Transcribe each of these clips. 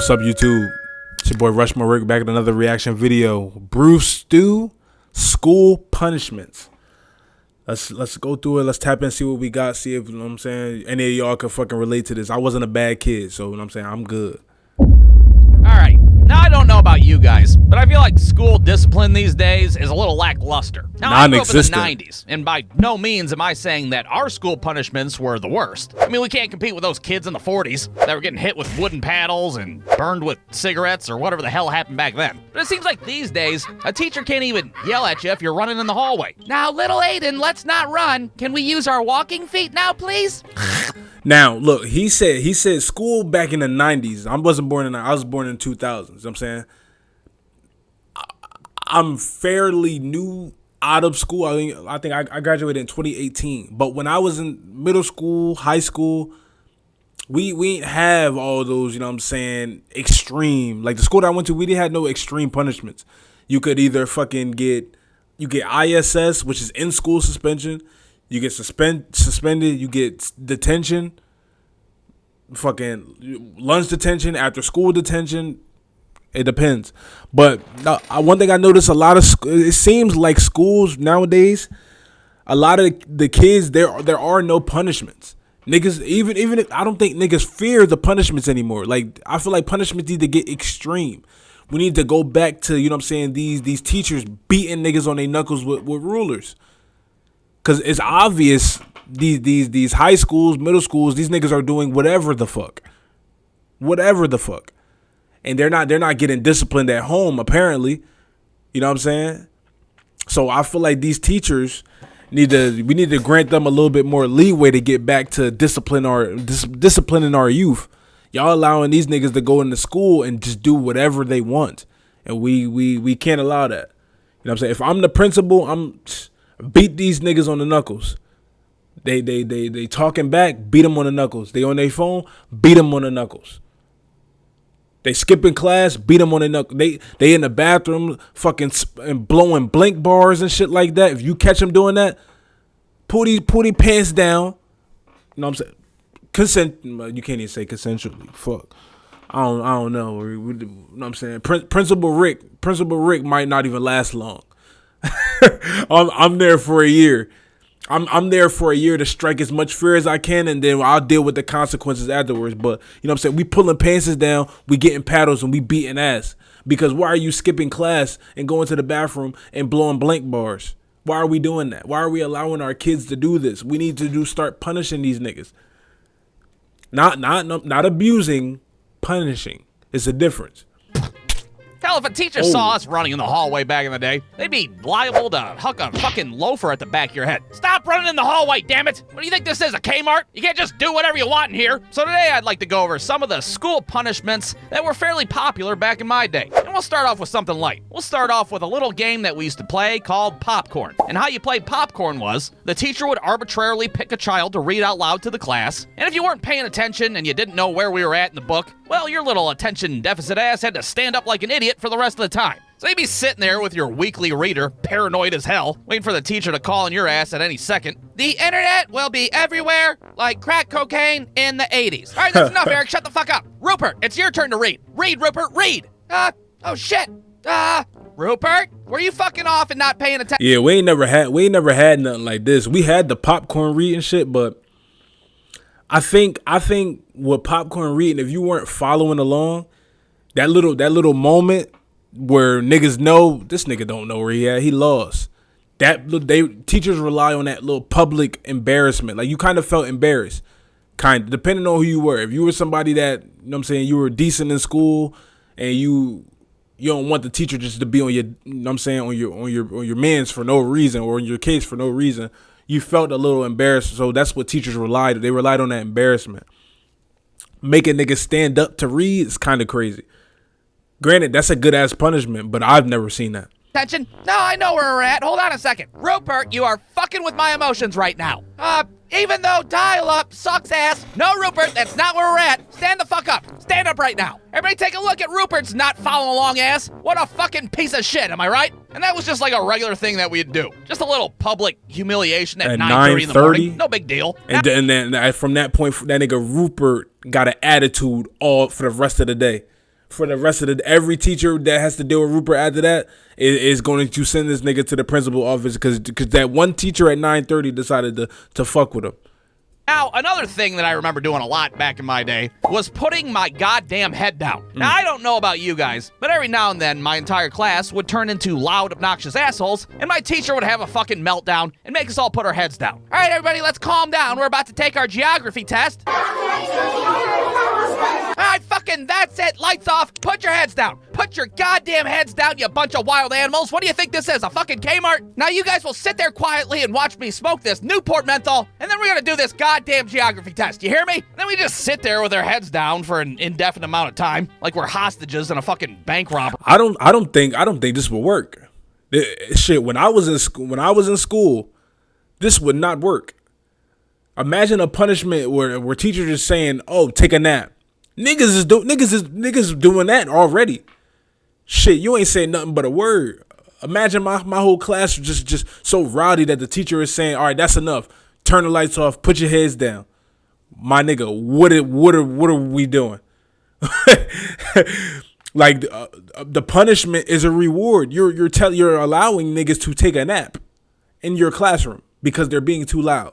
What's up, YouTube? It's your boy RushMoreRick back with another reaction video. Bruce to school punishments. Let's go through it. Let's tap in, see what we got. See if, you know what I'm saying, any of y'all can fucking relate to this. I wasn't a bad kid, so you know what I'm saying, I'm good. All right. Now, I don't know about you guys, but I feel like school discipline these days is a little lackluster. Now, I grew up in the 90s, and by no means am I saying that our school punishments were the worst. I mean, we can't compete with those kids in the 40s that were getting hit with wooden paddles and burned with cigarettes or whatever the hell happened back then. But it seems like these days, a teacher can't even yell at you if you're running in the hallway. Now, little Aiden, let's not run. Can we use our walking feet now, please? Now, look, he said school back in the 90s. I was born in the 2000s. You know what I'm saying? I'm fairly new out of school. I think I graduated in 2018. But when I was in middle school, high school, we ain't have all those, you know what I'm saying, extreme. Like the school that I went to, we didn't have no extreme punishments. You could either fucking get ISS, which is in school suspension. You get suspended, you get detention, fucking lunch detention, after school detention. It depends. But one thing I noticed, it seems like schools nowadays, a lot of the kids, there are no punishments. Niggas, even if, I don't think niggas fear the punishments anymore. Like, I feel like punishments need to get extreme. We need to go back to, you know what I'm saying, these teachers beating niggas on their knuckles with rulers. Cause it's obvious these high schools, middle schools, these niggas are doing whatever the fuck, and they're not getting disciplined at home apparently. You know what I'm saying? So I feel like these teachers we need to grant them a little bit more leeway to get back to disciplining our youth. Y'all allowing these niggas to go into school and just do whatever they want, and we can't allow that. You know what I'm saying? If I'm the principal, beat these niggas on the knuckles. They talking back, beat them on the knuckles. They on their phone, beat them on the knuckles. They skipping class, beat them on the knuckles. They in the bathroom fucking and blowing blink bars and shit like that. If you catch them doing that, pull these pants down. You know what I'm saying? Consent. You can't even say consensually. Fuck. I don't know. You know what I'm saying? Principal Rick might not even last long. I'm there for a year. I'm there for a year to strike as much fear as I can, and then I'll deal with the consequences afterwards. But you know what I'm saying? We pulling pants down, we getting paddles, and we beating ass. Because why are you skipping class and going to the bathroom and blowing blank bars? Why are we doing that? Why are we allowing our kids to do this? We need to start punishing these niggas. Not abusing, punishing. It's a difference. Hell, if a teacher saw us running in the hallway back in the day, they'd be liable to huck a fucking loafer at the back of your head. Stop running in the hallway, damn it! What do you think this is, a Kmart? You can't just do whatever you want in here. So today I'd like to go over some of the school punishments that were fairly popular back in my day. And we'll start off with something light. We'll start off with a little game that we used to play called popcorn. And how you played popcorn was, the teacher would arbitrarily pick a child to read out loud to the class, and if you weren't paying attention and you didn't know where we were at in the book, well, your little attention deficit ass had to stand up like an idiot for the rest of the time. So you'd be sitting there with your weekly reader, paranoid as hell, waiting for the teacher to call on your ass at any second. The internet will be everywhere like crack cocaine in the 80s. All right, that's enough, Eric. Shut the fuck up. Rupert, it's your turn to read. Read, Rupert, read. Oh shit. Rupert, were you fucking off and not paying attention? Yeah, we ain't never had nothing like this. We had the popcorn reading shit, but I think with popcorn reading, if you weren't following along, that little moment where niggas know this nigga don't know where he at, he lost. Teachers rely on that little public embarrassment. Like, you kind of felt embarrassed, kind of, depending on who you were. If you were somebody that, you know what I'm saying, you were decent in school and you don't want the teacher just to be on your, you know what I'm saying, on your mans for no reason, or in your case for no reason, you felt a little embarrassed. So that's what teachers relied on. They relied on that embarrassment. Making niggas stand up to read is kind of crazy. Granted, that's a good ass punishment, but I've never seen that. Attention? No, I know where we're at. Hold on a second. Rupert, you are fucking with my emotions right now. Even though dial-up sucks ass. No, Rupert, that's not where we're at. Stand the fuck up. Stand up right now. Everybody take a look at Rupert's not following along ass. What a fucking piece of shit, am I right? And that was just like a regular thing that we'd do. Just a little public humiliation at 9:30 in the morning. No big deal. And then from that point, that nigga Rupert got an attitude all for the rest of the day. for the rest of every teacher that has to deal with Rupert after that is going to send this nigga to the principal office because that one teacher at 9:30 decided to fuck with him. Now, another thing that I remember doing a lot back in my day was putting my goddamn head down. Now, I don't know about you guys, but every now and then my entire class would turn into loud, obnoxious assholes, and my teacher would have a fucking meltdown and make us all put our heads down. All right, everybody, let's calm down. We're about to take our geography test. All right, fucking, that's it. Lights off. Put your heads down. Put your goddamn heads down, you bunch of wild animals. What do you think this is, a fucking Kmart? Now you guys will sit there quietly and watch me smoke this Newport menthol, and then we're gonna do this goddamn geography test. You hear me? Then we just sit there with our heads down for an indefinite amount of time, like we're hostages in a fucking bank robbery. I don't think this will work. Shit, when I was in school, this would not work. Imagine a punishment where teachers are saying, "Oh, take a nap." Niggas is doing that already. Shit, you ain't saying nothing but a word. Imagine my whole class just so rowdy that the teacher is saying, "All right, that's enough. Turn the lights off. Put your heads down." My nigga, what are we doing? Like the punishment is a reward. You're allowing niggas to take a nap in your classroom because they're being too loud.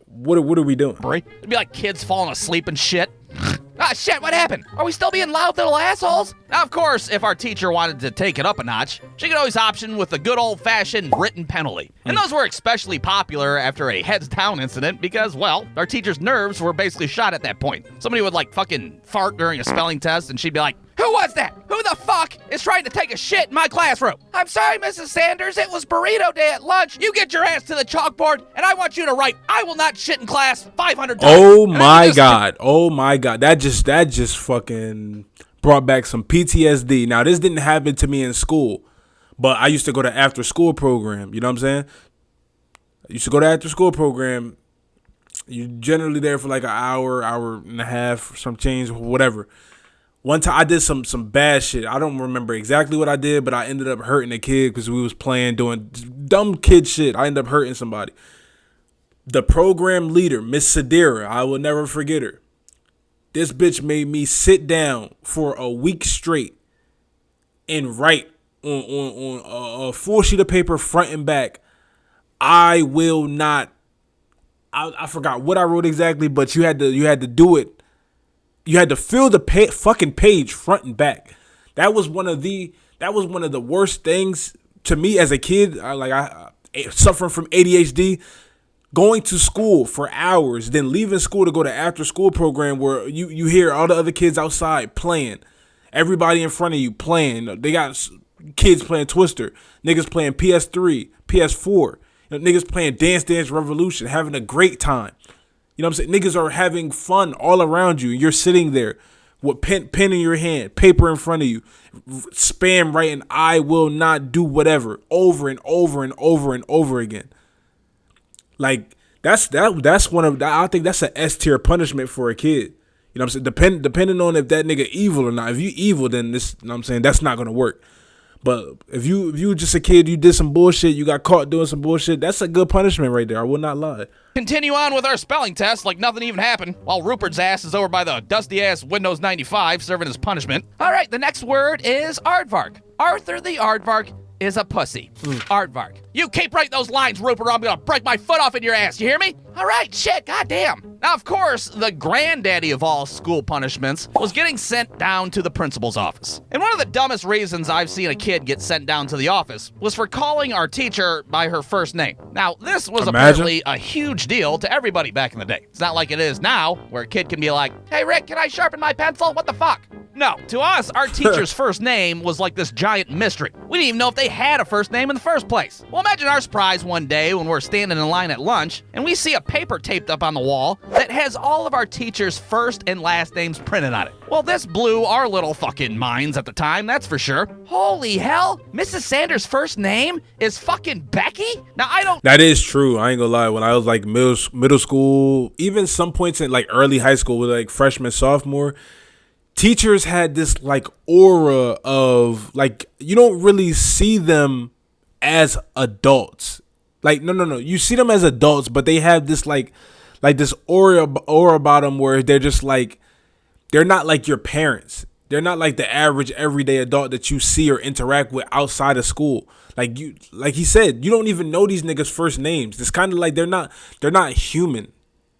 What are we doing? It'd be like kids falling asleep and shit. Ah, shit, what happened? Are we still being loud little assholes? Now, of course, if our teacher wanted to take it up a notch, she could always option with the good old-fashioned written penalty. And those were especially popular after a heads-down incident because, well, our teacher's nerves were basically shot at that point. Somebody would, like, fucking fart during a spelling test, and she'd be like, "Who was that? Who the fuck is trying to take a shit in my classroom?" "I'm sorry, Mrs. Sanders, it was burrito day at lunch. You get your ass to the chalkboard, and I want you to write, 'I will not shit in class,' 500 times." Oh my God. Oh my God. That just fucking brought back some PTSD. Now, this didn't happen to me in school, but I used to go to after school program. You know what I'm saying? I used to go to after school program. You're generally there for like an hour and a half, some change, whatever. One time I did some bad shit. I don't remember exactly what I did, but I ended up hurting a kid because we was playing, doing dumb kid shit. I ended up hurting somebody. The program leader, Miss Sadira, I will never forget her. This bitch made me sit down for a week straight and write on a full sheet of paper, front and back, "I will not." I forgot what I wrote exactly, but you had to do it. You had to fill the fucking page front and back. That was one of the worst things to me as a kid. I suffering from ADHD. Going to school for hours, then leaving school to go to after school program where you hear all the other kids outside playing. Everybody in front of you playing. They got kids playing Twister. Niggas playing PS3, PS4. Niggas playing Dance Dance Revolution, having a great time. You know what I'm saying? Niggas are having fun all around you. You're sitting there with pen in your hand, paper in front of you, spam writing, "I will not do whatever," over and over and over and over again. Like that's one of, I think that's an S tier punishment for a kid. You know what I'm saying? Depending on if that nigga evil or not. If you evil, then this, you know what I'm saying, that's not gonna work. But if you just a kid, you did some bullshit, you got caught doing some bullshit, that's a good punishment right there. I will not lie. Continue on with our spelling test like nothing even happened, while Rupert's ass is over by the dusty-ass Windows 95 serving his punishment. All right, the next word is aardvark. Arthur the aardvark is a pussy. Aardvark. You keep writing those lines, Rupert, or I'm gonna break my foot off in your ass, you hear me? All right, shit, goddamn. Now, of course, the granddaddy of all school punishments was getting sent down to the principal's office. And one of the dumbest reasons I've seen a kid get sent down to the office was for calling our teacher by her first name. Now, this was apparently a huge deal to everybody back in the day. It's not like it is now, where a kid can be like, "Hey, Rick, can I sharpen my pencil? What the fuck?" No, to us, our teacher's first name was like this giant mystery. We didn't even know if they had a first name in the first place. Well, imagine our surprise one day when we're standing in line at lunch and we see a paper taped up on the wall that has all of our teacher's first and last names printed on it. Well, this blew our little fucking minds at the time, that's for sure. Holy hell, Mrs. Sanders' first name is fucking Becky? Now, I don't... That is true. I ain't gonna lie. When I was like middle school, even some points in like early high school with like freshman, sophomore, teachers had this like aura of like, you don't really see them as adults. Like, no. You see them as adults, but they have this like this aura about them where they're just like, they're not like your parents. They're not like the average everyday adult that you see or interact with outside of school. Like he said, you don't even know these niggas' first names. It's kind of like they're not human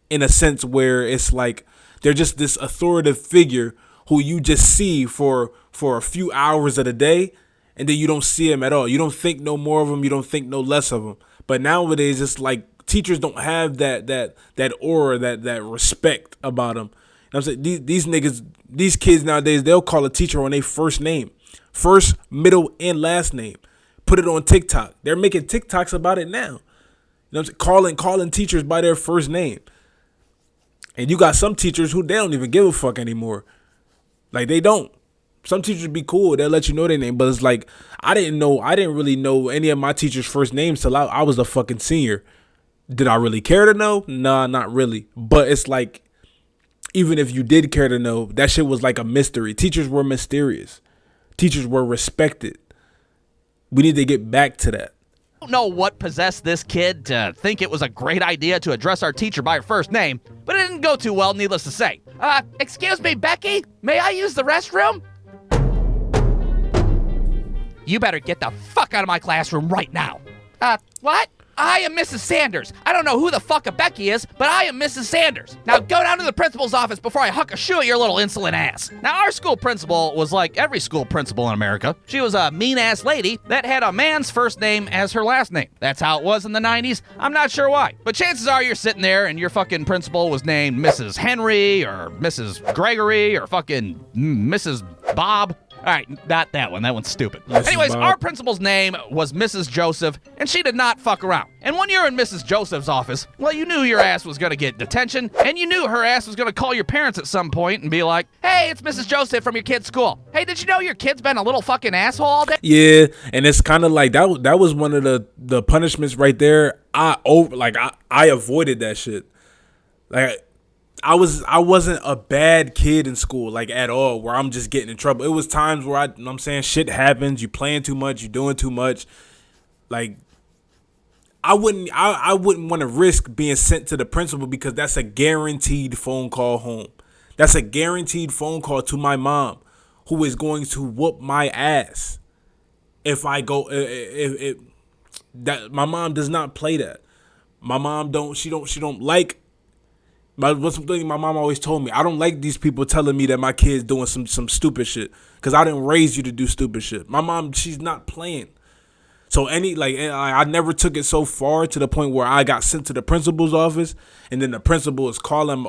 in a sense where it's like they're just this authoritative figure who you just see for a few hours of the day, and then you don't see them at all. You don't think no more of them. You don't think no less of them. But nowadays, it's like teachers don't have that aura, that respect about them. You know what I'm saying? These niggas, these kids nowadays, they'll call a teacher on their first name, first, middle, and last name. Put it on TikTok. They're making TikToks about it now. You know what I'm saying? Calling teachers by their first name. And you got some teachers who they don't even give a fuck anymore. Like, they don't. Some teachers be cool. They'll let you know their name. But it's like, I didn't really know any of my teachers' first names till I was a fucking senior. Did I really care to know? Nah, not really. But it's like, even if you did care to know, that shit was like a mystery. Teachers were mysterious. Teachers were respected. We need to get back to that. I don't know what possessed this kid to think it was a great idea to address our teacher by her first name, but it didn't go too well, needless to say. Excuse me, Becky? May I use the restroom? You better get the fuck out of my classroom right now. What? I am Mrs. Sanders. I don't know who the fuck a Becky is, but I am Mrs. Sanders. Now go down to the principal's office before I huck a shoe at your little insolent ass. Now our school principal was like every school principal in America. She was a mean-ass lady that had a man's first name as her last name. That's how it was in the 90s. I'm not sure why. But chances are you're sitting there and your fucking principal was named Mrs. Henry or Mrs. Gregory or fucking Mrs. Bob. All right, not that one. That one's stupid. Anyways, our principal's name was Mrs. Joseph, and she did not fuck around. And when you're in Mrs. Joseph's office, well, you knew your ass was going to get detention, and you knew her ass was going to call your parents at some point and be like, hey, it's Mrs. Joseph from your kid's school. Hey, did you know your kid's been a little fucking asshole all day? Yeah, and it's kind of like that was one of the punishments right there. I avoided that shit. Like, I wasn't a bad kid in school, like, at all, where I'm just getting in trouble. It was times where I'm saying shit happens, you playing too much, you doing too much. Like, I wouldn't want to risk being sent to the principal because that's a guaranteed phone call home. That's a guaranteed phone call to my mom, who is going to whoop my ass if I go. That my mom does not play that. My mom don't like. What's something my mom always told me? I don't like these people telling me that my kid's doing some stupid shit because I didn't raise you to do stupid shit. My mom, she's not playing. So I never took it so far to the point where I got sent to the principal's office and then the principal is calling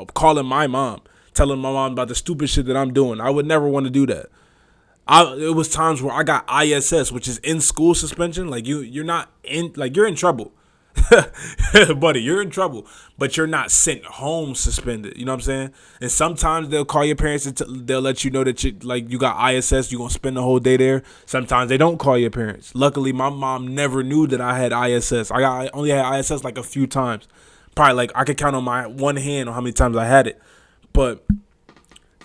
my mom, telling my mom about the stupid shit that I'm doing. I would never want to do that. It was times where I got ISS, which is in school suspension. Like you're not in, like you're in trouble. Buddy, you're in trouble, but you're not sent home suspended. You know what I'm saying? And sometimes they'll call your parents and they'll let you know that you got ISS, you're gonna spend the whole day there. Sometimes they don't call your parents. Luckily, my mom never knew that I had ISS. I only had ISS like a few times. Probably like I could count on my one hand on how many times I had it. But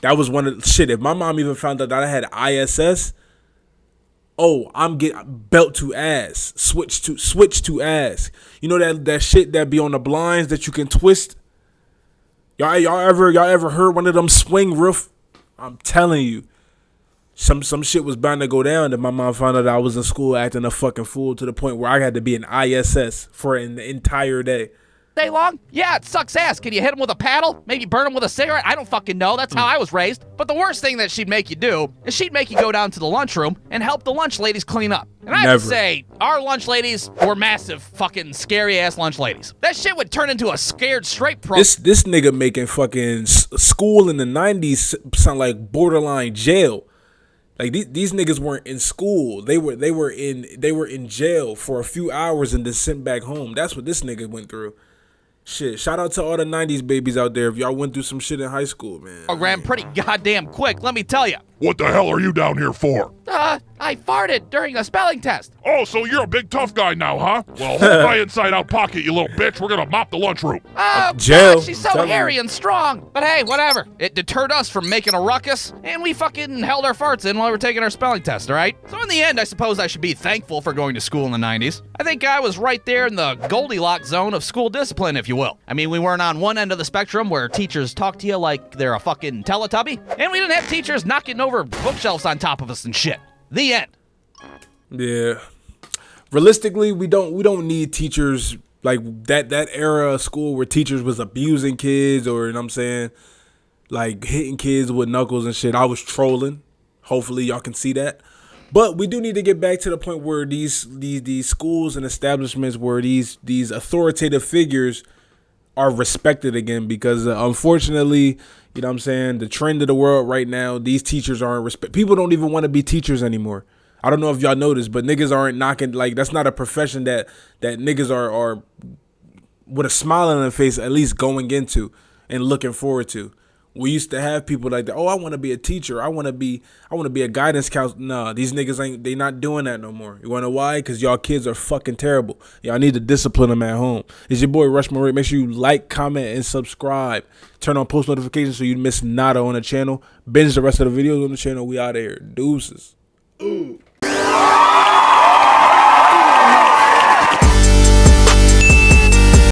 that was one of the shit. If my mom even found out that I had ISS, oh, I'm getting belt to ass, switch to ass. You know that shit that be on the blinds that you can twist. Y'all ever heard one of them swing roof? I'm telling you, some shit was bound to go down. That my mom found out I was in school acting a fucking fool to the point where I had to be in ISS for an entire day. Day long? Yeah, it sucks ass. Can you hit him with a paddle? Maybe burn him with a cigarette? I don't fucking know. That's how I was raised. But the worst thing that she'd make you do is she'd make you go down to the lunchroom and help the lunch ladies clean up. And I have to say, our lunch ladies were massive fucking scary ass lunch ladies. That shit would turn into a scared straight pro. This nigga making fucking school in the 90s sound like borderline jail. Like these niggas weren't in school. They were in jail for a few hours and then sent back home. That's what this nigga went through. Shit, shout out to all the 90s babies out there if y'all went through some shit in high school, man. I ran pretty goddamn quick, let me tell you. What the hell are you down here for? I farted during a spelling test. Oh, so you're a big tough guy now, huh? Well, hold my inside-out pocket, you little bitch. We're gonna mop the lunchroom. Oh, jail. God, she's so hairy and strong. But hey, whatever. It deterred us from making a ruckus, and we fucking held our farts in while we were taking our spelling test, all right? So in the end, I suppose I should be thankful for going to school in the 90s. I think I was right there in the Goldilocks zone of school discipline, if you will. I mean, we weren't on one end of the spectrum where teachers talk to you like they're a fucking Teletubby, and we didn't have teachers knocking no over bookshelves on top of us and shit. The end. Yeah. Realistically, we don't need teachers like that era of school where teachers was abusing kids or, you know what I'm saying, like hitting kids with knuckles and shit. I was trolling. Hopefully y'all can see that. But we do need to get back to the point where these schools and establishments where these authoritative figures are respected again, because unfortunately, you know what I'm saying, the trend of the world right now, these teachers aren't respect. People don't even want to be teachers anymore. I don't know if y'all noticed, but niggas aren't knocking, like, that's not a profession that niggas are with a smile on their face at least going into and looking forward to. We used to have people like that. Oh, I want to be a teacher. I want to be a guidance counselor. Nah, these niggas they not doing that no more. You want to know why? Because y'all kids are fucking terrible. Y'all need to discipline them at home. It's your boy RushMoreRick. Make sure you like, comment, and subscribe. Turn on post notifications so you miss nada on the channel. Binge the rest of the videos on the channel. We out of here. Deuces. Ooh.